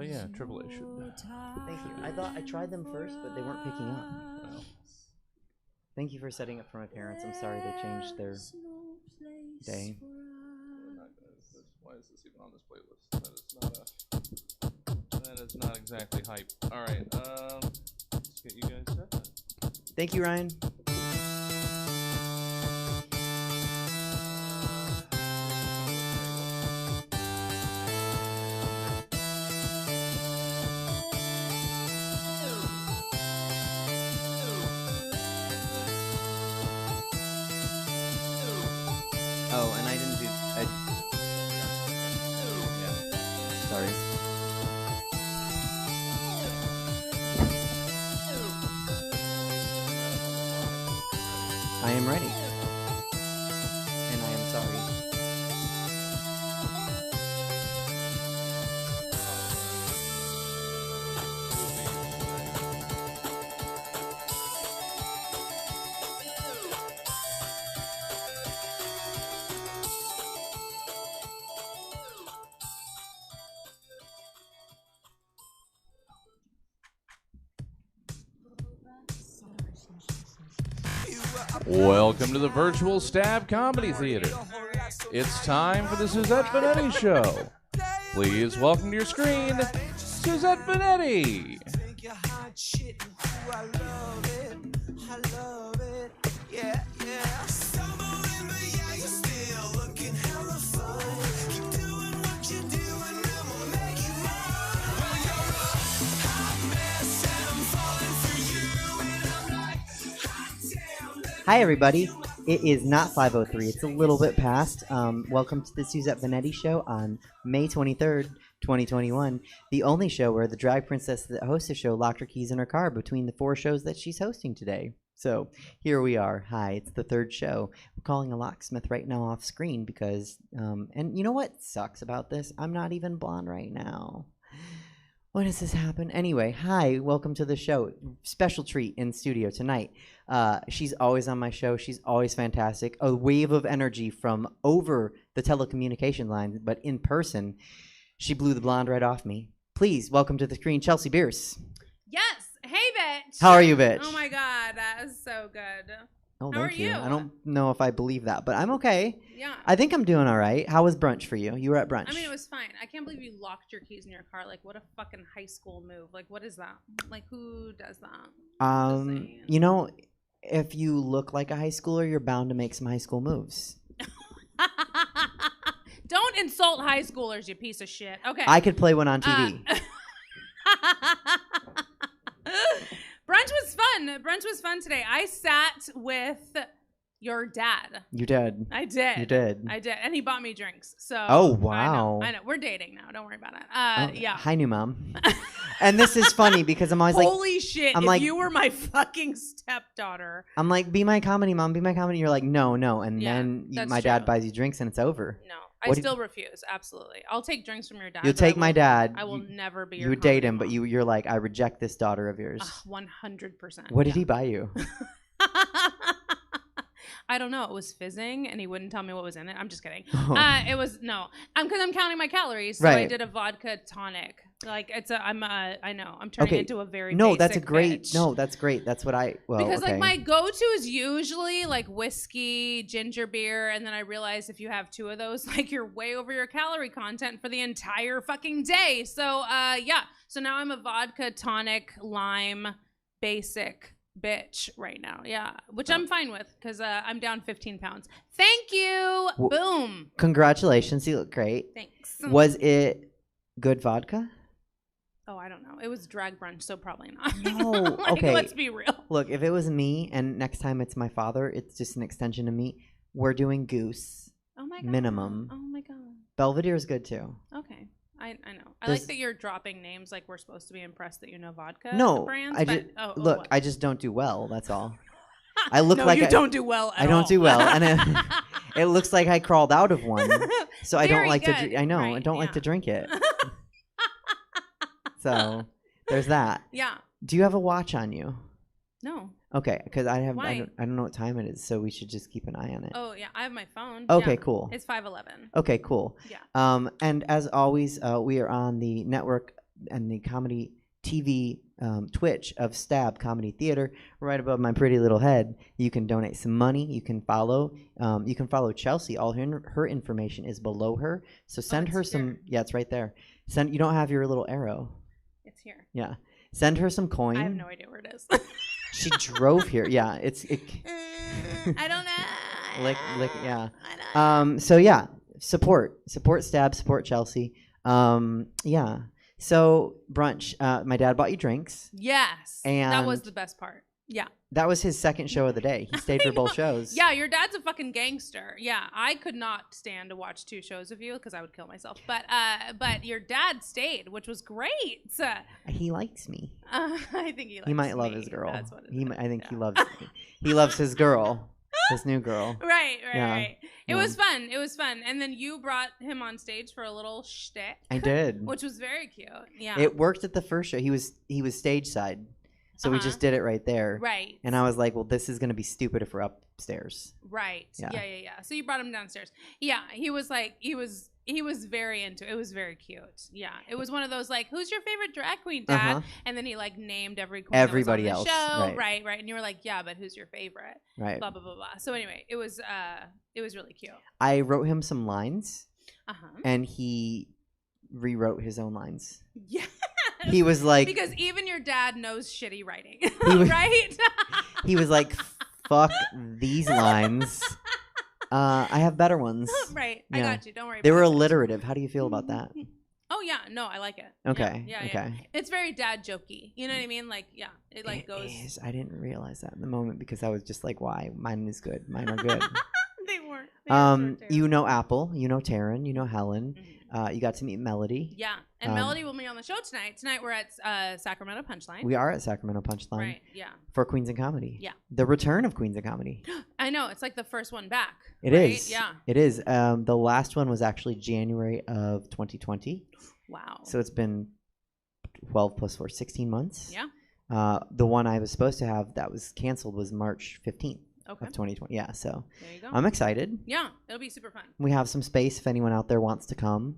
But yeah, AAA should. Thank you. I thought I tried them first, but they weren't picking up. Oh. Thank you for setting up for my parents. I'm sorry they changed their day. Why is this even on this playlist? That is not exactly hype. All right, let's get you guys set. Thank you, Ryan. Oh, and I didn't do. Sorry. I am ready. And I am sorry. Welcome to the Virtual Stab Comedy Theater. It's time for the Suzette Veneti Show. Please welcome to your screen, Suzette Veneti. Hi, everybody. It is not 5:03. It's a little bit past. Welcome to the Suzette Veneti Show on May 23rd, 2021. The only show where the drag princess that hosts the show locked her keys in her car between the 4 shows that she's hosting today. So here we are. Hi, it's the 3rd show. We're calling a locksmith right now off screen because, and you know what sucks about this? I'm not even blonde right now. When does this happen? Anyway, hi, welcome to the show. Special treat in studio tonight. She's always on my show. She's always fantastic. A wave of energy from over the telecommunication line, but in person, she blew the blonde right off me. Please welcome to the screen, Chelsea Bearce. Yes. Hey, bitch. How are you, bitch? Oh my God, that is so good. Oh, How thank are you. you? I don't know if I believe that, but I'm okay. Yeah. I think I'm doing all right. How was brunch for you? You were at brunch. I mean, it was fine. I can't believe you locked your keys in your car. Like, what a fucking high school move. Like, what is that? Like, who does that? You know, if you look like a high schooler, you're bound to make some high school moves. Don't insult high schoolers, you piece of shit. Okay. I could play one on TV. Brunch was fun. Brunch was fun today. I sat with your dad. You did. I did. You did. I did. And he bought me drinks. So Oh, wow. I know. We're dating now. Don't worry about it. Yeah. Hi, new mom. And this is funny because I'm always like, holy shit. I'm if like, you were my fucking stepdaughter. I'm like, be my comedy mom, be my comedy. You're like, no. And Yeah, then that's my dad true. buys you drinks and it's over. No. What I did- still refuse. Absolutely. I'll take drinks from your dad. You'll but take I my will- dad. I will never be your You would date comedy him, but mom. you're like, I reject this daughter of yours. 100%. What did he buy you? I don't know. It was fizzing, and he wouldn't tell me what was in it. I'm just kidding. Oh. It was no. Because I'm counting my calories. So I Right. did a vodka tonic. Like it's a. I know. I'm turning Okay. into a very. No, that's a basic great. bitch. No, that's great. That's what I. Well, Because okay. like my go-to is usually like whiskey, ginger beer, and then I realize if you have 2 of those, like you're way over your calorie content for the entire fucking day. So yeah. So now I'm a vodka tonic lime basic bitch right now. Yeah, which I'm fine with because I'm down 15 pounds. Thank you. Boom. Congratulations, you look great. Thanks. Was it good vodka? Oh, I don't know. It was drag brunch, so probably not. No. Like, Okay. let's be real. Look, if it was me, and next time it's my father, it's just an extension of me. We're doing Goose. Oh my god. Minimum. Oh my god. Belvedere is good too. Okay. I know. I There's- like that you're dropping names like we're supposed to be impressed that you know vodka No, brands. I but, just what? I just don't do well. That's all. I look no, like you I don't do well at I don't all. do well, and it looks like I crawled out of one. So I don't Very like to. good. I know I Right, don't like yeah. to drink it. So there's that. Yeah. Do you have a watch on you? No. Okay, because I have. Why? I don't know what time it is, so we should just keep an eye on it. Oh yeah, I have my phone. Okay, Yeah. cool. It's 5:11. Okay, cool. Yeah. And as always, we are on the network the comedy TV Twitch of Stab Comedy Theater. Right above my pretty little head, you can donate some money. You can follow. Chelsea. All her information is below her. So send her some. Here. Yeah, it's right there. You don't have your little arrow. It's here. Yeah. Send her some coin. I have no idea where it is. She drove here. Yeah, I don't know. Yeah. I know. So yeah, support Stab, support Chelsea. Yeah. So brunch. My dad bought you drinks. Yes. And that was the best part. Yeah. That was his second show of the day. He stayed for both shows. Yeah, your dad's a fucking gangster. Yeah, I could not stand to watch 2 shows of you because I would kill myself. But your dad stayed, which was great. He likes me. I think he likes He might love me. his girl. That's what it is. I think he loves me. He loves his girl. His new girl. Right. Yeah. It was fun. And then you brought him on stage for a little shtick. I did. Which was very cute. Yeah. It worked at the first show. He was stage side. So we just did it right there. Right. And I was like, well, this is going to be stupid if we're upstairs. Right. Yeah. Yeah. So you brought him downstairs. Yeah. He was very into it. It was very cute. Yeah. It was one of those like, who's your favorite drag queen, Dad? Uh-huh. And then he like named everybody else. Show. Right. Right. And you were like, yeah, but who's your favorite? Right. Blah, blah, blah, blah. So anyway, it was really cute. I wrote him some lines. Uh-huh. And he rewrote his own lines. Yeah. He was like, because even your dad knows shitty writing, right? He was like, fuck these lines. I have better ones. Right. Yeah. I got you. Don't worry. They were alliterative. How do you feel about that? Oh yeah, no, I like it. Okay. Yeah. Okay. It's very dad jokey. You know what I mean? Like, yeah, it like goes. Is. I didn't realize that in the moment because I was just like, why? Mine is good. Mine are good. They weren't. You know Apple. You know Taryn. You know Helen. Mm-hmm. You got to meet Melody. Yeah, and Melody will be on the show tonight. Tonight we're at Sacramento Punchline. We are at Sacramento Punchline. Right. Yeah. For Queens and Comedy. Yeah. The return of Queens and Comedy. I know, it's like the first one back. It right? is. Yeah. It is. The last one was actually January of 2020. Wow. So it's been 12 plus 4, 16 months. Yeah. The one I was supposed to have that was canceled was March 15th of 2020. Yeah, so there you go. I'm excited. Yeah, it'll be super fun. We have some space if anyone out there wants to come.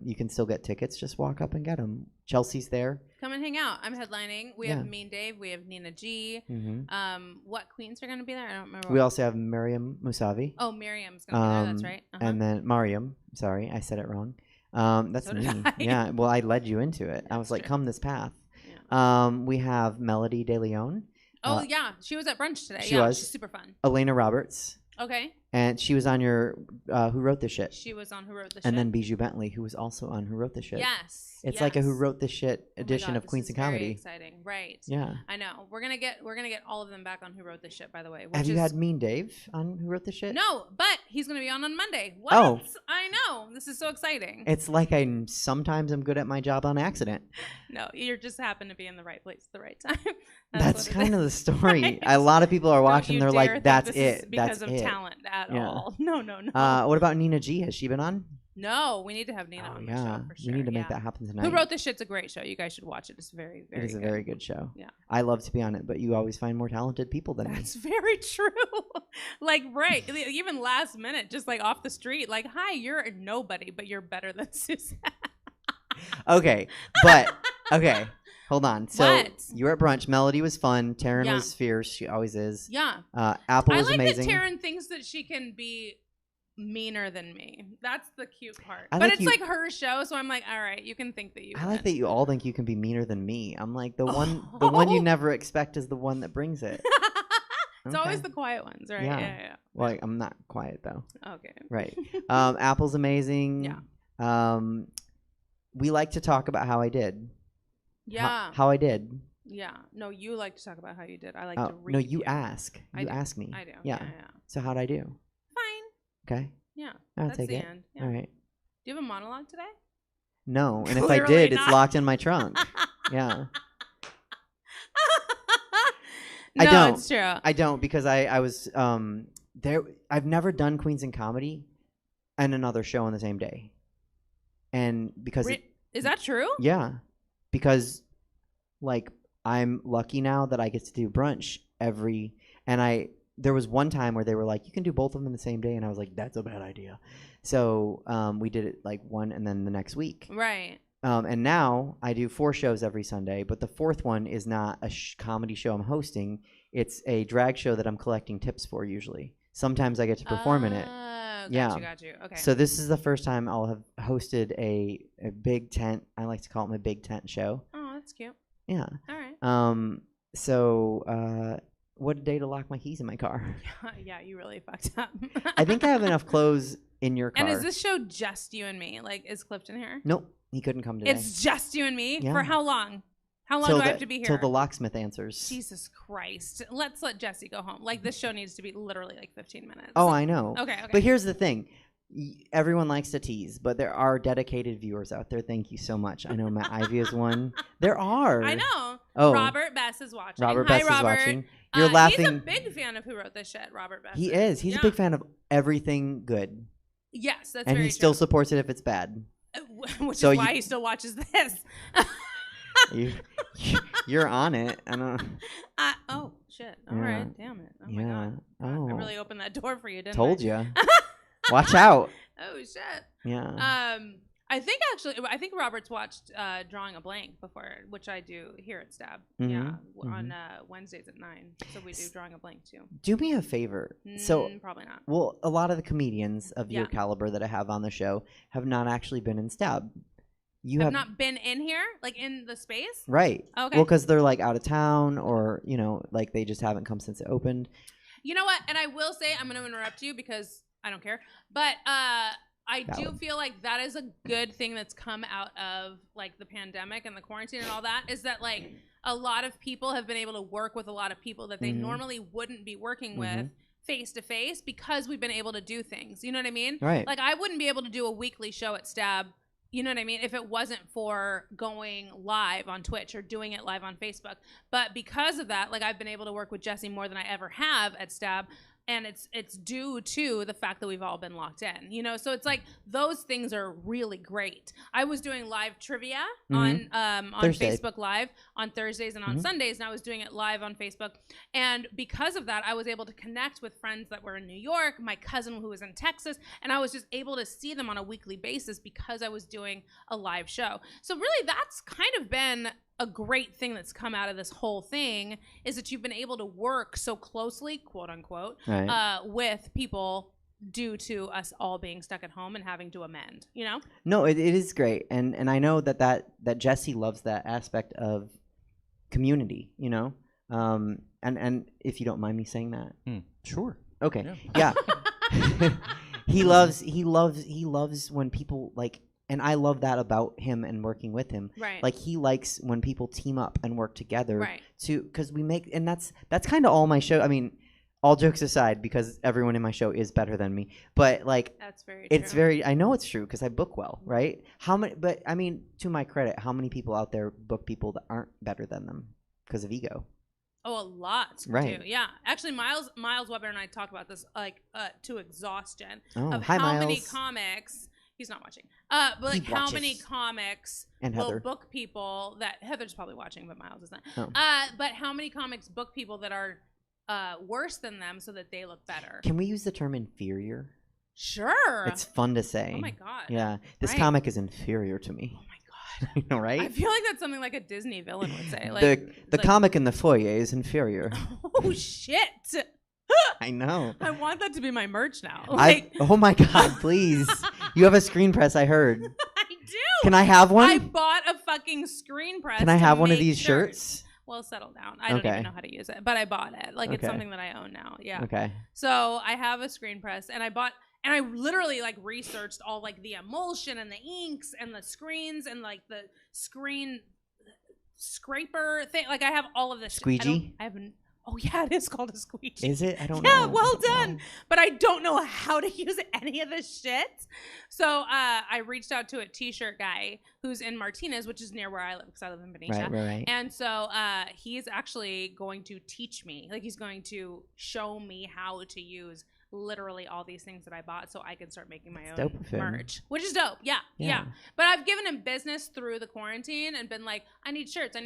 You can still get tickets. Just walk up and get them. Chelsea's there. Come and hang out. I'm headlining. We Yeah. have Mean Dave. We have Nina G. Mm-hmm. What queens are going to be there? I don't remember. We also have Miriam Musavi. Oh, Miriam's going to be there. That's right. Uh-huh. And then Mariam. Sorry, I said it wrong. That's So me. did I. Yeah, well, I led you into it. I was like, true. come this path. Yeah. We have Melody De Leon. Oh, yeah. She was at brunch today. She yeah, was. She's super fun. Elena Roberts. Okay. And she was on your Who Wrote This Shit. She was on Who Wrote This Shit. And then Bijou Bentley, who was also on Who Wrote This Shit. Yes. It's like a Who Wrote This Shit Oh my edition God, of this Queens is and very Comedy. exciting. Right. Yeah. I know. We're gonna get all of them back on Who Wrote This Shit, by the way. Have you had Mean Dave on Who Wrote This Shit? No, but he's gonna be on Monday. What? Oh. I know. This is so exciting. It's like sometimes I'm good at my job on accident. No, you just happen to be in the right place at the right time. That's kind of the story. Right? A lot of people are watching. Don't you They're dare like, think "That's this it. is because That's of it." talent at Yeah. all. No. What about Nina G? Has she been on? No, we need to have Nina on the show for sure. We need to make that happen tonight. Who Wrote This Shit's a great show. You guys should watch it. It's very, very It is a good. very good show. Yeah. I love to be on it, but you always find more talented people than me. That's very true. Like, right. Even last minute, just like off the street, like, hi, you're a nobody, but you're better than Suzette. Okay, but okay, hold on. So What? you were at brunch. Melody was fun. Taryn Yeah. was fierce. She always is. Yeah. Apple I was like amazing. that Taryn thinks that she can be meaner than me. That's the cute part. I But like it's you- like her show, so I'm like, all right, you can think that you I like can. that you all think you can be meaner than me. I'm like the one you never expect is the one that brings it. It's Okay. always the quiet ones, right? Yeah. Yeah. Well, I'm not quiet though. Okay. Right. Apple's amazing. Yeah. We like to talk about how I did. Yeah. How I did. Yeah. No, you like to talk about how you did. I like to read. No, you ask. I You do. ask me. I do. Yeah. Yeah. So how'd I do? Fine. Okay. Yeah. I'll That's take the it. end. Yeah. All right. Do you have a monologue today? No, and if I Clearly did, not. it's locked in my trunk. Yeah. No, I don't. it's true. I don't because I was there. I've never done Queens and Comedy and another show on the same day, and because Is that true? yeah, because like I'm lucky now that I get to do brunch there was one time where they were like, you can do both of them in the same day, and I was like, that's a bad idea. So we did it like one and then the next week. Right. And now I do 4 shows every Sunday, but the 4th one is not a comedy show I'm hosting. It's a drag show that I'm collecting tips for usually. Sometimes I get to perform in it. Got you. Okay. So this is the first time I'll have hosted a big tent. I like to call it my big tent show. Oh, that's cute. Yeah. All right. So what a day to lock my keys in my car. Yeah, you really fucked up. I think I have enough clothes in your car. And is this show just you and me? Like, is Clifton here? Nope. He couldn't come today. It's just you and me? Yeah. For how long? How long do I have to be here? Till the locksmith answers. Jesus Christ. Let's let Jesse go home. Like, this show needs to be literally like 15 minutes. Oh, I know. Okay. But here's the thing. Everyone likes to tease, but there are dedicated viewers out there. Thank you so much. I know Matt Ivy is one. There are. I know. Oh. Robert Bess is watching. Robert Hi, Bess Robert. is watching. You're laughing. He's a big fan of who wrote this shit, Robert Bess. He is. He's a big fan of everything good. Yes, that's and very he still true. supports it if it's bad. Which is why he still watches this. You're on it. I don't. Oh shit! All right, damn it! Oh my god! Oh, I really opened that door for you, didn't told I? you. Watch out. Oh shit! Yeah. I think Robert's watched Drawing a Blank before, which I do here at Stab. Mm-hmm. Yeah, on Wednesdays at 9. So we do Drawing a Blank too. Do me a favor. So probably not. Well, a lot of the comedians of your caliber that I have on the show have not actually been in Stab. You have not been in here, like in the space? Right. Okay. Well, because they're like out of town, or like they just haven't come since it opened. You know what? And I will say, I'm going to interrupt you because I don't care. But I do feel like that is a good thing that's come out of like the pandemic and the quarantine and all that, is that like a lot of people have been able to work with a lot of people that they normally wouldn't be working with face to face, because we've been able to do things. You know what I mean? Right. Like I wouldn't be able to do a weekly show at Stab, you know what I mean, if it wasn't for going live on Twitch or doing it live on Facebook. But because of that, like I've been able to work with Jesse more than I ever have at Stab. And it's due to the fact that we've all been locked in, so it's like those things are really great. I was doing live trivia on Facebook Live on Thursdays and on Sundays, and I was doing it live on Facebook. And because of that, I was able to connect with friends that were in New York, my cousin who was in Texas, and I was just able to see them on a weekly basis because I was doing a live show. So really, that's kind of been a great thing that's come out of this whole thing, is that you've been able to work so closely, quote unquote, with people due to us all being stuck at home and having to amend, No, it is great. And I know that Jesse loves that aspect of community, and if you don't mind me saying that. Sure. Okay. Yeah. He loves when people like. And I love that about him and working with him. Right. Like he likes when people team up and work together. Right. Because we make, and that's kind of all my show. I mean, all jokes aside, because everyone in my show is better than me. But like, that's very. It's true. very. I know it's true because I book well, right? How many? But I mean, to my credit, how many people out there book people that aren't better than them because of ego? Oh, a lot. Right. Too. Yeah. Actually, Miles Weber and I talk about this like to exhaustion of how Miles. many comics. He's not watching. But like how many comics and will book people that Heather's probably watching, but Miles isn't. Oh. But how many comics book people that are worse than them so that they look better? Can we use the term inferior? Sure. It's fun to say. Oh my god. Yeah. This comic is inferior to me. Oh my god. You know, right? I feel like that's something like a Disney villain would say. Like the comic in the foyer is inferior. Oh shit. I know. I want that to be my merch now. Oh my god, please. You have a screen press, I heard. I do. Can I have one? I bought a fucking screen press. Can I have one of these shirts? Well, settle down. I don't even know how to use it, but I bought it. Like it's something that I own now. Yeah. Okay. So I have a screen press, and I literally like researched all like the emulsion and the inks and the screens and like the screen scraper thing. Like I have all of this. Squeegee? Oh yeah, it is called a squeegee. Is it? I don't know. Yeah, well done. But I don't know how to use any of this shit. So I reached out to a t-shirt guy who's in Martinez, which is near where I live because I live in Benicia. Right. And so he's actually going to teach me. Like he's going to show me how to use literally all these things that I bought so I can start making my own merch, which is dope. Yeah. But I've given him business through the quarantine and been like, I need shirts.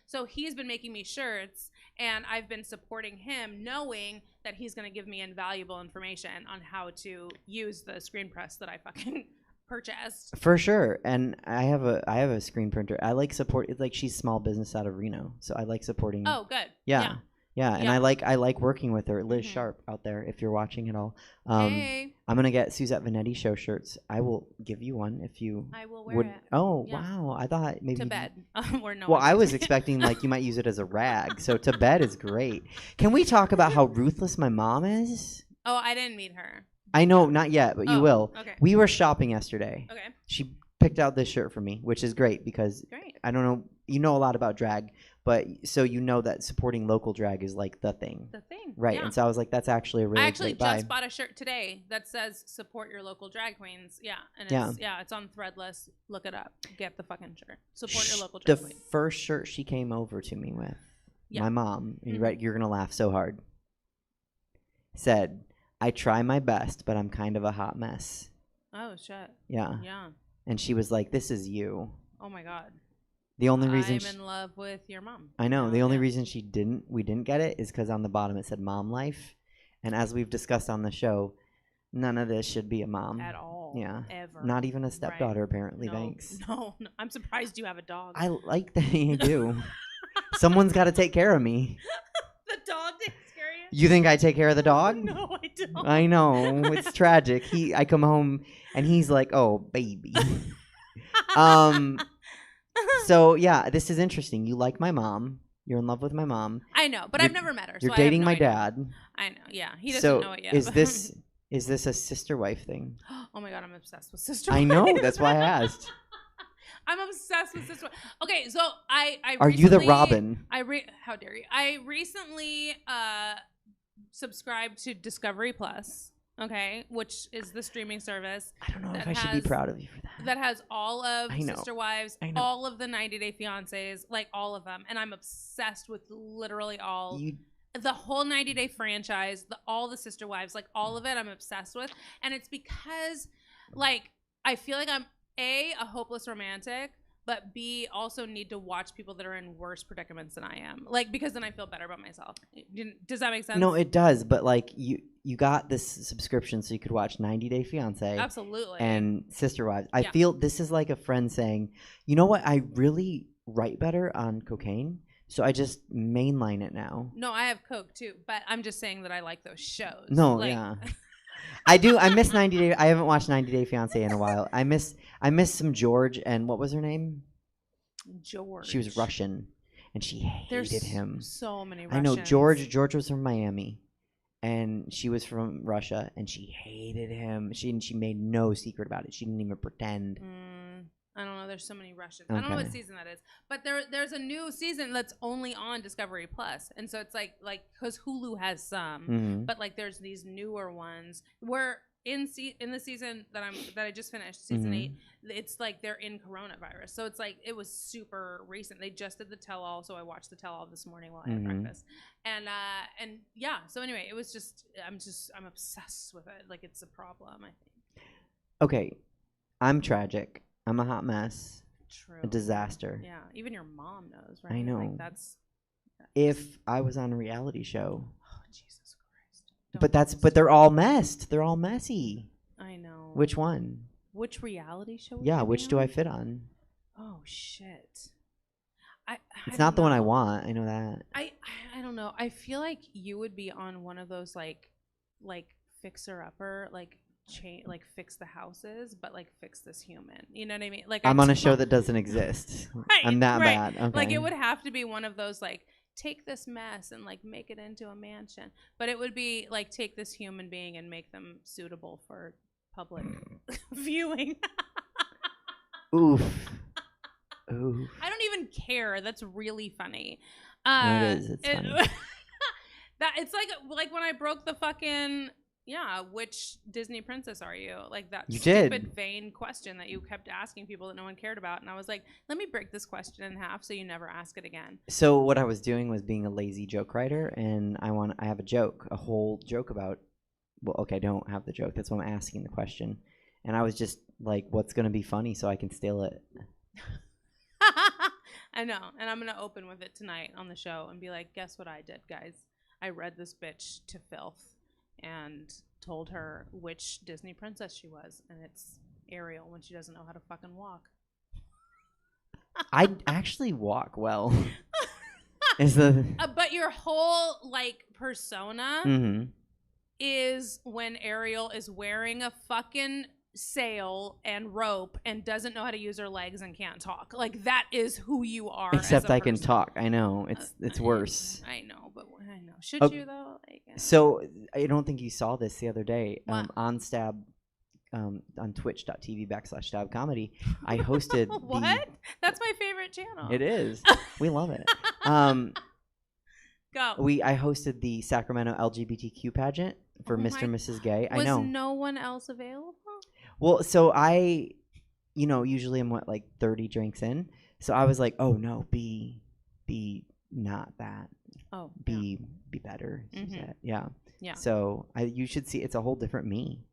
So he's been making me shirts, and I've been supporting him knowing that he's going to give me invaluable information on how to use the screen press that I fucking purchased. For sure. And I have a screen printer. I like support. It's like she's small business out of Reno, so I like supporting. Oh, good. Yeah. And Yeah. I like working with her. Liz Sharp out there, if you're watching at all. Hey. I'm gonna get Suzette Veneti show shirts. I will give you one if you. I will wear it. Oh Yeah. wow! I thought maybe To bed. Or no. Well, I was expecting like you might use it as a rag. So to bed is great. Can we talk about how ruthless my mom is? Oh, I didn't meet her. I know, not yet, but you will. Okay. We were shopping yesterday. Okay. She picked out this shirt for me, which is great because I don't know. You know a lot about drag, but so you know that supporting local drag is like the thing. The thing. Right. Yeah. And so I was like, that's actually a really I actually great buy. just bought a shirt today that says support your local drag queens. Yeah. And it's it's on Threadless. Look it up. Get the fucking shirt. Support your local drag The queen. first shirt she came over to me with, Yeah. my mom, you're going to laugh so hard, said, I try my best, but I'm kind of a hot mess. Oh, shit. Yeah. Yeah. And she was like, this is you. Oh, my God. The only reason I'm in love with your mom. I know. The only reason we didn't get it is because on the bottom it said mom life. And as we've discussed on the show, none of this should be a mom. At all. Yeah. Ever. Not even a stepdaughter, apparently. No, Thanks. No. I'm surprised you have a dog. I like that you do. Someone's got to take care of me. The dog takes care of you? You think I take care of the dog? No, I don't. I know. It's tragic. I come home and he's like, oh, baby. So, yeah, this is interesting. You like my mom. You're in love with my mom. I know, but I've never met her. You're so dating I have my no idea. dad. I know, yeah. He doesn't know it yet. Is this a sister-wife thing? Oh, my God, I'm obsessed with sister I know. That's why I asked. I'm obsessed with sister. Okay, so I Are you the Robin? How dare you? I recently subscribed to Discovery Plus. Okay, which is the streaming service. I don't know if I should be proud of you for that. That has all of Sister Wives, all of the 90 Day Fiancés, like all of them. And I'm obsessed with literally all, the whole 90 Day franchise, all the Sister Wives, like all of it I'm obsessed with. And it's because, like, I feel like I'm, A, hopeless romantic, but B, also need to watch people that are in worse predicaments than I am. Like, because then I feel better about myself. Does that make sense? No, it does. But, like, you got this subscription so you could watch 90 Day Fiancé. Absolutely. And Sister Wives. I feel this is like a friend saying, you know what? I really write better on cocaine, so I just mainline it now. No, I have coke, too. But I'm just saying that I like those shows. No, like, yeah. I do. I miss 90 Day. I haven't watched 90 Day Fiancé in a while. I miss some George and what was her name? George. She was Russian, and she hated him. So many Russians. I know George was from Miami, and she was from Russia, and she hated him. She made no secret about it. She didn't even pretend. I don't know. There's so many Russians. I don't know what season that is, but there's a new season that's only on Discovery Plus, and so it's like because Hulu has some, but like there's these newer ones where in the season that I just finished, season 8, it's like they're in coronavirus, so it's like it was super recent. They just did the tell-all, so I watched the tell-all this morning while I had breakfast, and yeah. So anyway, it was I'm obsessed with it. Like it's a problem, I think. Okay, I'm tragic. I'm a hot mess. True. A disaster. Yeah, even your mom knows, right? I know. Like that's if I was on a reality show. Oh, Jesus Christ. But they're all messed. They're all messy. I know. Which one? Which reality show? Yeah, which do I fit on? Oh shit. It's not the one I want. I know that. I don't know. I feel like you would be on one of those like fixer upper like fix the houses, but like fix this human. You know what I mean? Like I'm on a show that doesn't exist. Right, I'm that bad. Okay. Like it would have to be one of those like take this mess and like make it into a mansion. But it would be like take this human being and make them suitable for public viewing. Oof. Oof. I don't even care. That's really funny. It is. It's funny. It's like when I broke the fucking which Disney princess are you? Like that stupid vain question that you kept asking people that no one cared about. And I was like, let me break this question in half so you never ask it again. So what I was doing was being a lazy joke writer, and I have a whole joke about, well, okay, I don't have the joke. That's why I'm asking the question. And I was just like, what's going to be funny so I can steal it? I know. And I'm going to open with it tonight on the show and be like, guess what I did, guys? I read this bitch to filth and told her which Disney princess she was, and it's Ariel when she doesn't know how to fucking walk. I actually walk well. Is the But your whole like persona mm-hmm. is when Ariel is wearing a fucking sail and rope and doesn't know how to use her legs and can't talk. Like that is who you are. Except I can person. talk. I know it's worse. I know, but I know. Should you though? Like, so I don't think you saw this the other day on Stab. On twitch.tv/Stab Comedy, I hosted what? That's my favorite channel. It is. We love it. Go. I hosted the Sacramento LGBTQ pageant for Mr. and Mrs. Gay. I know. Was no one else available? Well, so I, usually I'm like 30 drinks in. So I was like, oh no, be not that. Oh. Be better. Mm-hmm. Yeah. Yeah. So you should see it's a whole different me.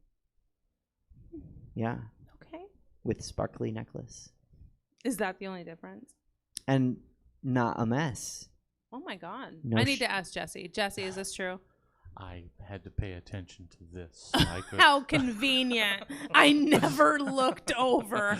Yeah. Okay. With sparkly necklace. Is that the only difference? And not a mess. Oh my God. No I need to ask Jesse. Jesse, is this true? I had to pay attention to this. How convenient. I never looked over.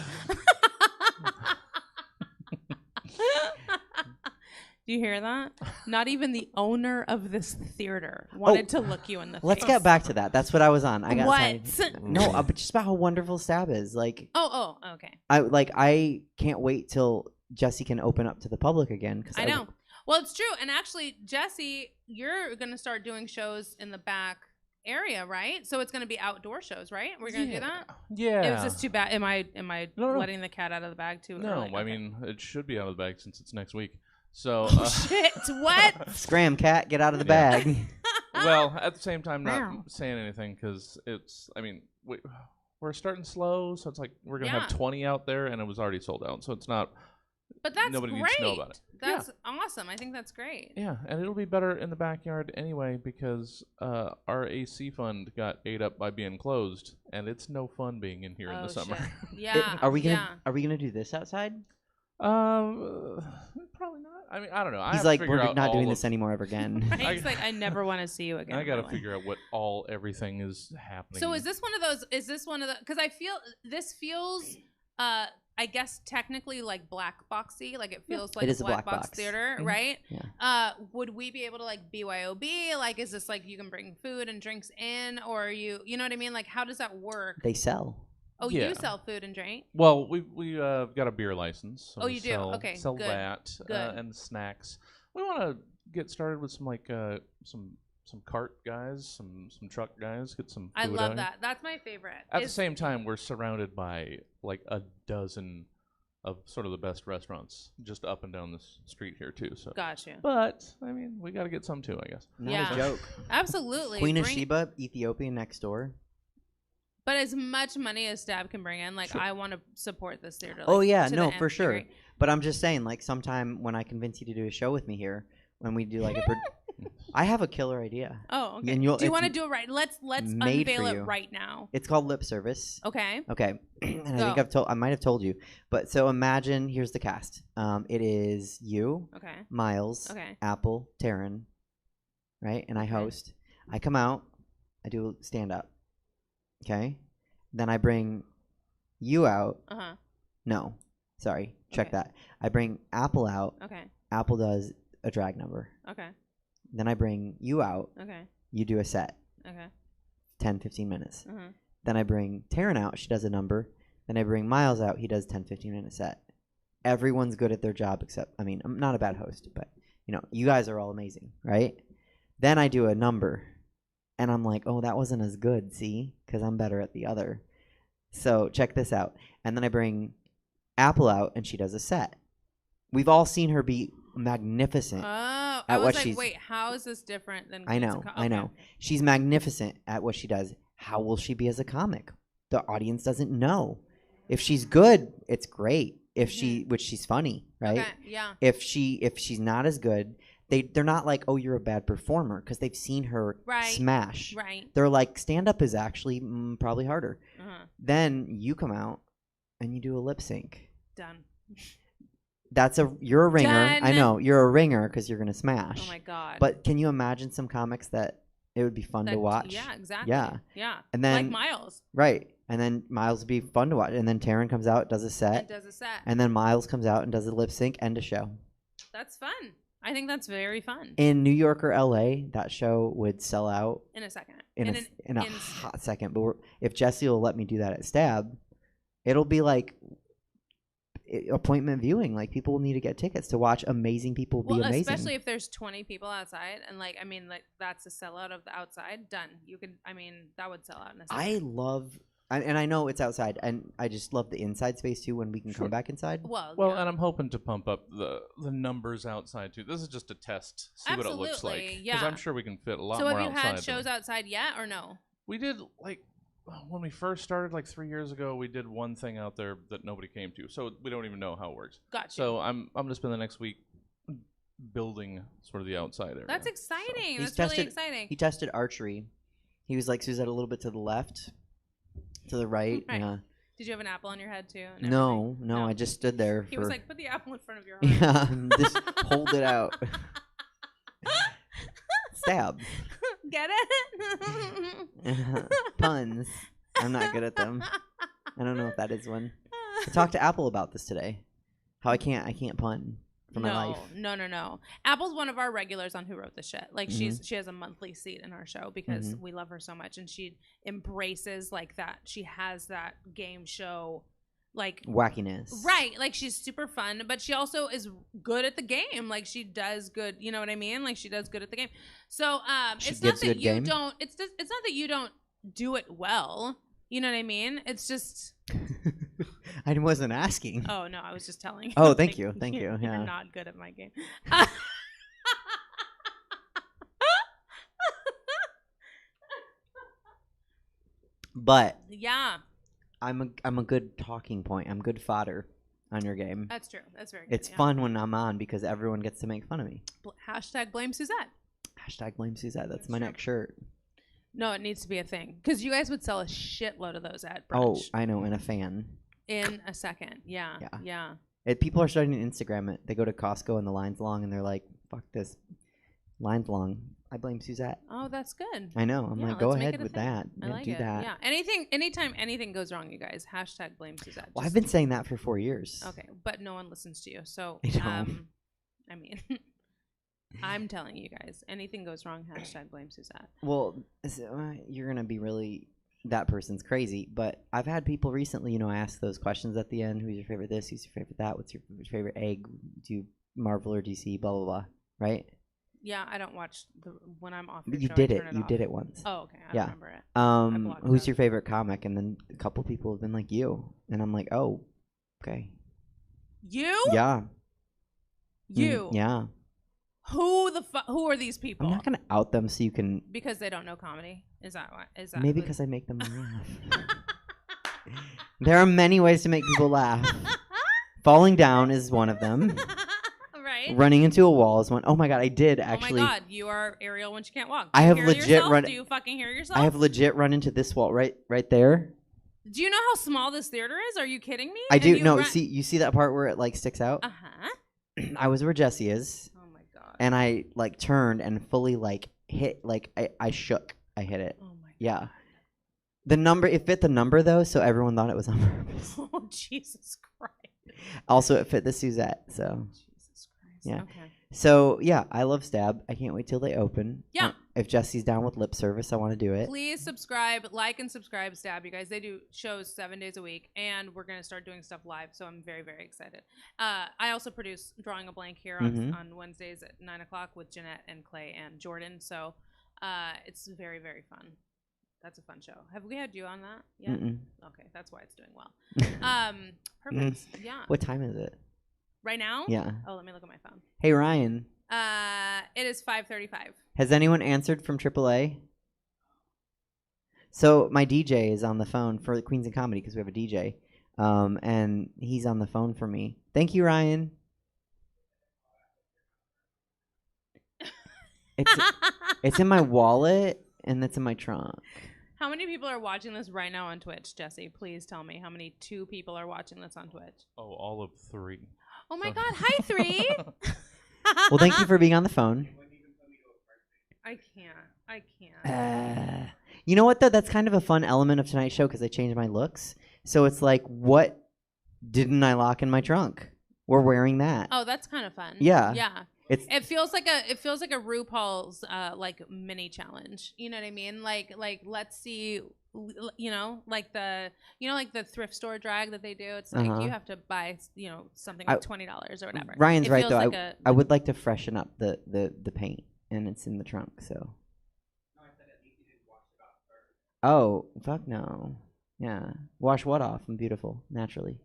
Do you hear that? Not even the owner of this theater wanted to look you in the face. Let's get back to that. That's what I was on. I got what? No, but just about how wonderful Stab is. Like, okay. I can't wait till Jesse can open up to the public again. Cause I know. Well, it's true. And actually, Jesse, you're going to start doing shows in the back area, right? So it's going to be outdoor shows, right? We're going to do that? Yeah. It was just too bad. Am I No. letting the cat out of the bag too No, early? I Okay. mean, it should be out of the bag since it's next week. So, Shit, what? Scram, cat, get out of the bag. well, at the same time, not saying anything because we're starting slow, so it's like we're going to have 20 out there, and it was already sold out, so it's not. But that's nobody great. needs to know about it. That's awesome. I think that's great. Yeah, and it'll be better in the backyard anyway because our AC fund got ate up by being closed, and it's no fun being in here in the summer. Shit. Yeah. Are we gonna do this outside? Probably not. I mean, I don't know. He's like, we're not doing this anymore ever again. He's like, I never want to see you again. I got to figure out what everything is happening. So is this one of those? Is this one of the? Because I feel this feels. I guess technically like black boxy, like it feels like it is a black box theater, Mm-hmm. right? Yeah. Would we be able to like BYOB? Like, is this like you can bring food and drinks in, or you know what I mean? Like, how does that work? They sell. Oh, Yeah. you sell food and drink? Well, we got a beer license. So you do? Okay, Sell good. that and snacks. We want to get started with some like some cart guys, some truck guys. Get some. Food I love out. that. That's my favorite. At the same time, we're surrounded by like a dozen of sort of the best restaurants just up and down this street here too. So. Gotcha. But I mean, we got to get some too, I guess. Not a joke. Absolutely. Queen of Sheba, Ethiopian next door. But as much money as Stab can bring in, like Sure. I want to support this theater. Like, Oh yeah, to no, the for nth sure. degree. But I'm just saying, like, sometime when I convince you to do a show with me here, when we do like I have a killer idea. Oh, okay. And Do you it's want to do it right? Let's made unveil for it you. right now. It's called lip service. Okay. Okay. And Go. I think I might have told you. But so imagine, here's the cast. It is you, Okay. Miles, Okay. Apple, Taryn, right? And I host. I come out, I do stand up. Okay? Then I bring you out. Uh-huh. No. Sorry. Check Okay. that. I bring Apple out. Okay. Apple does a drag number. Okay. Then I bring you out. Okay. You do a set. Okay. 10, 15 minutes. Uh-huh. Then I bring Taryn out. She does a number. Then I bring Miles out. He does 10, 15-minute set. Everyone's good at their job except, I'm not a bad host, but, you guys are all amazing, right? Then I do a number. And I'm like, oh, that wasn't as good, see? Because I'm better at the other. So check this out. And then I bring Apple out, and she does a set. We've all seen her be magnificent. Oh, I At was what like, she's- wait, how is this different than? I know, I know. She's magnificent at what she does. How will she be as a comic? The audience doesn't know. If she's good, it's great. If which she's funny, right? Okay, yeah. If she's not as good, they're not like, oh, you're a bad performer, because they've seen her smash. Right. They're like, stand up is actually probably harder. Uh-huh. Then you come out and you do a lip sync. Done. You're a ringer. Done. I know you're a ringer because you're gonna smash. Oh my God. But can you imagine some comics that it would be fun to watch? Yeah, exactly. Yeah. Yeah. And then like Miles. Right. And then Miles would be fun to watch. And then Taryn comes out, does a set. It does a set. And then Miles comes out and does a lip sync, end a show. That's fun. I think that's very fun. In New York or LA, that show would sell out In a second. in a hot second. But if Jesse will let me do that at Stab, it'll be like appointment viewing. Like people will need to get tickets to watch amazing people be amazing. Especially if there's 20 people outside, and like I mean, like that's a sellout of the outside. Done. You could. I mean, that would sell out in a second. I love. And I know it's outside, and I just love the inside space too when we can come back inside. Well, yeah. And I'm hoping to pump up the numbers outside too. This is just a test, see what it looks like. Yeah, because I'm sure we can fit a lot more more outside. So have you had shows outside yet, or no? We did like when we first started, like 3 years ago. We did one thing out there that nobody came to, so we don't even know how it works. Gotcha. So I'm gonna spend the next week building sort of the outside area. That's exciting. So That's really exciting. He tested archery. He was like Suzette a little bit to the left. To the right. Yeah. Did you have an apple on your head too? No, I just stood there. He was like, put the apple in front of your heart. Yeah, just hold it out. Stab. Get it? Puns. I'm not good at them. I don't know if that is one. I talked to Apple about this today. How I can't pun for my life. No. Apple's one of our regulars on Who Wrote the Shit. Like she has a monthly seat in our show because we love her so much, and she embraces like that. She has that game show like wackiness. Right. Like she's super fun, but she also is good at the game. Like she does good, you know what I mean? Like she does good at the game. So it's not that you don't it's not that you don't do it well. You know what I mean? It's just I wasn't asking. Oh no, I was just telling you. Oh, thank you. Yeah. You're not good at my game. But yeah, I'm a good talking point. I'm good fodder on your game. That's true. That's very good. It's fun when I'm on because everyone gets to make fun of me. Hashtag blame Suzette. Hashtag blame Suzette. That's my next shirt. No, it needs to be a thing because you guys would sell a shitload of those at brunch. Oh, I know, and a fan. In a second, yeah. People are starting to Instagram it. They go to Costco and the line's long, and they're like, "Fuck this, line's long." I blame Suzette. Oh, that's good. I know. I'm like, go ahead with that. I like do that. Yeah. Anytime anything goes wrong, you guys hashtag blame Suzette. Well, I've been saying that for 4 years. Okay, but no one listens to you, so I mean. I'm telling you guys, anything goes wrong, hashtag blame Suzette. Well, you're going to be really, that person's crazy. But I've had people recently, ask those questions at the end. Who's your favorite this? Who's your favorite that? What's your favorite egg? Do you Marvel or DC? Blah, blah, blah. Right? Yeah, I don't watch when I'm off. But you did it. You did it once. Oh, okay. I remember it. Who's your favorite comic? And then a couple people have been like, you. And I'm like, oh, okay. You? Yeah. You? Yeah. Who are these people? I'm not gonna out them so you can. Because they don't know comedy. Is that why? Is that maybe because I make them laugh? There are many ways to make people laugh. Falling down is one of them. Right. Running into a wall is one. Oh my god, I did actually. Oh my god, you are Ariel when she can't walk. I have legit run. Do you fucking hear yourself? I have legit run into this wall right there. Do you know how small this theater is? Are you kidding me? I do. No, you see that part where it like sticks out? Uh-huh. I was where Jesse is. Oh my god. And I like turned and fully like hit I shook. I hit it. Oh my god. Yeah. The number, it fit the number though, so everyone thought it was on purpose. Oh Jesus Christ. Also, it fit the Suzette, so. Jesus Christ. Yeah. Okay. So yeah, I love Stab. I can't wait till they open. Yeah. If Jesse's down with lip service, I want to do it. Please subscribe, like, and subscribe, Stab. You guys, they do shows 7 days a week, and we're gonna start doing stuff live. So I'm very, very excited. I also produce Drawing a Blank here on Wednesdays at 9 o'clock with Jeanette and Clay and Jordan. So it's very, very fun. That's a fun show. Have we had you on that yet? Okay, that's why it's doing well. Perfect. Yeah. What time is it? Right now? Yeah. Oh, let me look at my phone. Hey Ryan. It is 5:35. Has anyone answered from AAA? So my DJ is on the phone for the Queens of Comedy because we have a DJ, and he's on the phone for me. Thank you, Ryan. It's in my wallet and it's in my trunk. How many people are watching this right now on Twitch, Jesse? Please tell me how many 2 people are watching this on Twitch. Oh, all of 3. Oh my God! Hi, 3. Well, thank you for being on the phone. I can't. You know what though? That's kind of a fun element of tonight's show because I changed my looks. So it's like, what didn't I lock in my trunk? We're wearing that. Oh, that's kind of fun. Yeah. Yeah. It feels like a RuPaul's like mini challenge. You know what I mean? Like let's see, like the thrift store drag that they do. It's like you have to buy something like $20 or whatever. Ryan's right though. I would like to freshen up the paint, and it's in the trunk. So. Oh fuck no! Yeah, wash what off? I'm beautiful naturally.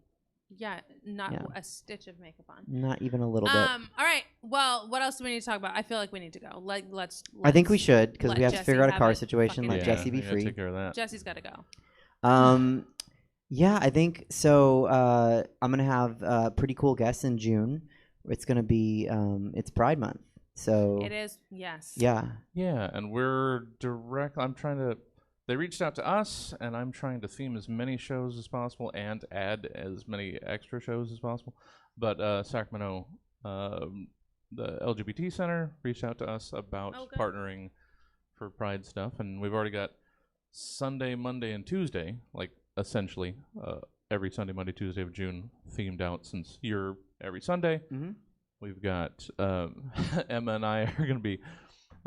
Yeah, not a stitch of makeup on. Not even a little bit. All right. Well, what else do we need to talk about? I feel like we need to go. Let's I think we should because we have Jesse to figure out a car have it situation. Let fucking Jesse be free. Take care of that. Jesse's got to go. Yeah, I think so. I'm gonna have pretty cool guests in June. It's gonna be it's Pride Month, so It is. Yes. yeah. Yeah, and we're I'm trying to. They reached out to us, and I'm trying to theme as many shows as possible and add as many extra shows as possible. But Sacramento, the LGBT Center, reached out to us about partnering for Pride stuff, and we've already got Sunday, Monday, and Tuesday, like essentially every Sunday, Monday, Tuesday of June themed out since you're every Sunday. Mm-hmm. We've got Emma and I are going to be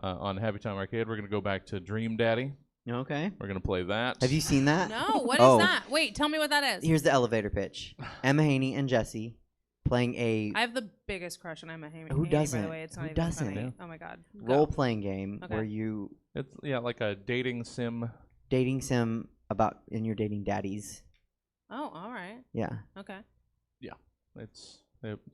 on Happy Time Arcade. We're going to go back to Dream Daddy. Okay. We're going to play that. Have you seen that? No. What is that? Wait. Tell me what that is. Here's the elevator pitch. Emma Haney and Jesse playing a I have the biggest crush on Emma Haney. Who doesn't? By the way, it's not Who even doesn't? funny. Oh my god. role-playing game where you It's like a dating sim. dating sim and you're dating daddies. Oh, all right. Yeah. Okay.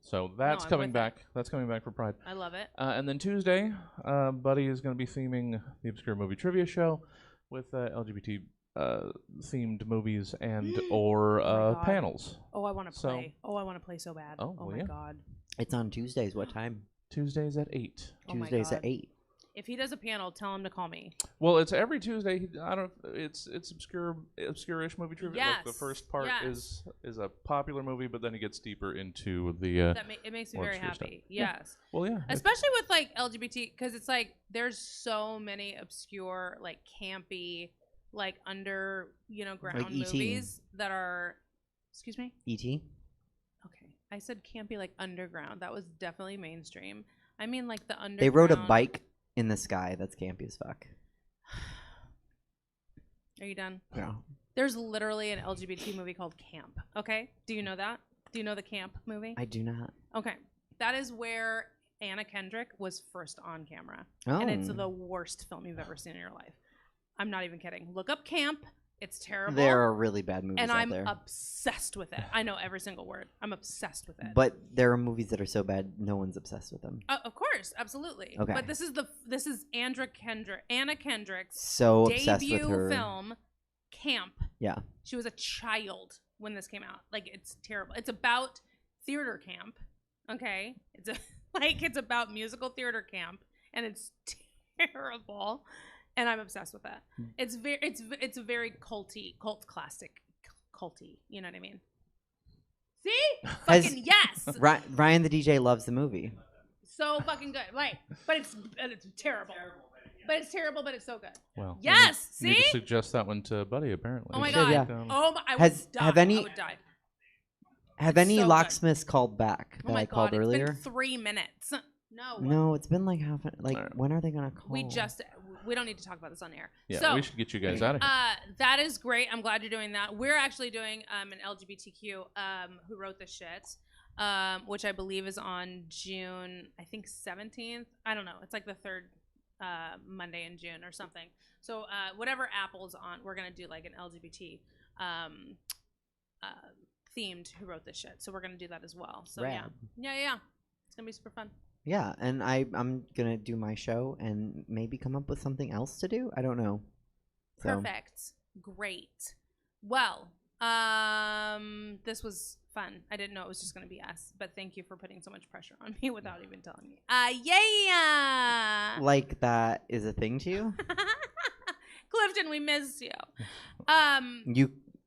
So that's I'm coming with back. That's coming back for Pride. I love it. And then Tuesday, Buddy is going to be theming the Obscure Movie Trivia Show with LGBT themed movies and or God. panels. Oh, I want to So- play. Oh, I want to play so bad. Oh, Oh well, my yeah. god. It's on Tuesdays. What time? Tuesdays at 8. Oh my Tuesdays at God. 8. If he does a panel, tell him to call me. Well, it's every Tuesday. I don't. It's obscure-ish movie trivia. Like the Yes, first part yes. is a popular movie, but then it gets deeper into the. It makes me more very obscure happy. stuff. Yeah. Yes. Well, yeah. Especially with like LGBT, because it's like there's so many obscure, like campy, like ground Like E.T. movies that are. Excuse me. E.T. Okay, I said campy like underground. That was definitely mainstream. I mean like the underground. They rode a bike in the sky. That's campy as fuck. Are you done? Yeah. There's literally an LGBT movie called Camp. Okay, do you know that? Do you know the Camp movie? I do not. Okay, that is where Anna Kendrick was first on camera, Oh. and it's the worst film you've ever seen in your life. I'm not even kidding. Look up Camp. It's terrible. There are really bad movies and out I'm there. obsessed with it. I know every single word. I'm obsessed with it. But there are movies that are so bad no one's obsessed with them. Of course, absolutely. Okay. But this is Anna Kendrick's So obsessed with debut her. film, Camp. Yeah. She was a child when this came out. Like, it's terrible. It's about theater camp. Okay, it's about musical theater camp, and it's terrible. And I'm obsessed with that. It's a very cult classic, culty. You know what I mean? See, fucking yes. Ryan the DJ loves the movie. So fucking good, right? But it's terrible. But it's terrible, but it's so good. Well. Yes. You need See? to suggest that one to Buddy. Apparently. Oh my should, god. yeah. Oh my. I would Has- die. have any- I would die. Have It's any so good. locksmiths called back that Oh my I called god. earlier? It's been 3 minutes. No. No, it's been like Alright. when are they gonna call? We don't need to talk about this on air. Yeah, So, we should get you guys out of here. that is great. I'm glad you're doing that. We're actually doing an LGBTQ who wrote this shit, which I believe is on June, I think 17th. I don't know. It's like the third Monday in June or something. So whatever Apple's on, we're gonna do like an LGBT themed who wrote this shit. So we're gonna do that as well. So Rad. yeah. It's gonna be super fun. Yeah, and I'm gonna do my show and maybe come up with something else to do. I don't know. So, Perfect. Great. Well, this was fun. I didn't know it was just going to be us, but thank you for putting so much pressure on me without even telling me. Yeah. like that is a thing to you? Clifton, we miss you.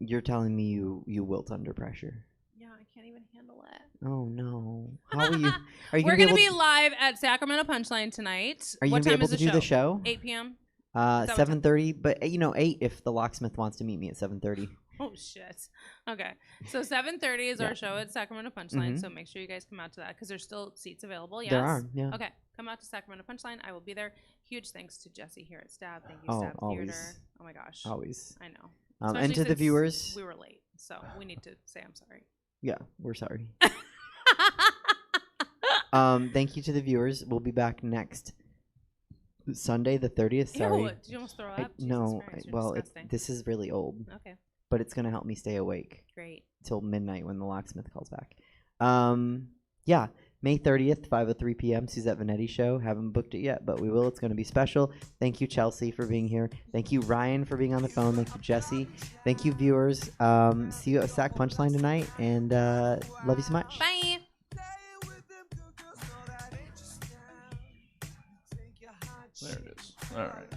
You're telling me you wilt under pressure. Yeah, I can't even handle it. Oh no! How will you? Are you We're gonna going to be be able? live at Sacramento Punchline tonight. Are you What gonna be time able is to do the show? 8 p.m. Is that what 7:30, but 8 if the locksmith wants to meet me at 7:30. Oh shit. Okay. So 7:30 is our show at Sacramento Punchline. So make sure you guys come out to that because there's still seats available. Yes. There are. Yeah. Okay. Come out to Sacramento Punchline. I will be there. Huge thanks to Jesse here at Stab. Thank you, Oh, Stab always. Theater. Oh my gosh. Always. I know. And Especially to the since viewers, we were late, so we need to say I'm sorry. yeah, we're sorry. Thank you to the viewers. We'll be back next Sunday, the 30th. Sorry. Ew, did you almost throw up? No. Christ, you're Well, disgusting. this is really old, Okay. but it's gonna help me stay awake Great. till midnight when the locksmith calls back. Yeah, May 30th, 5:03 p.m. Suzette Veneti show. Haven't booked it yet, but we will. It's going to be special. Thank you, Chelsea, for being here. Thank you, Ryan, for being on the phone. Thank you, Jesse. Thank you, viewers. See you at Sac Punchline tonight, and love you so much. Bye. There it is. All right.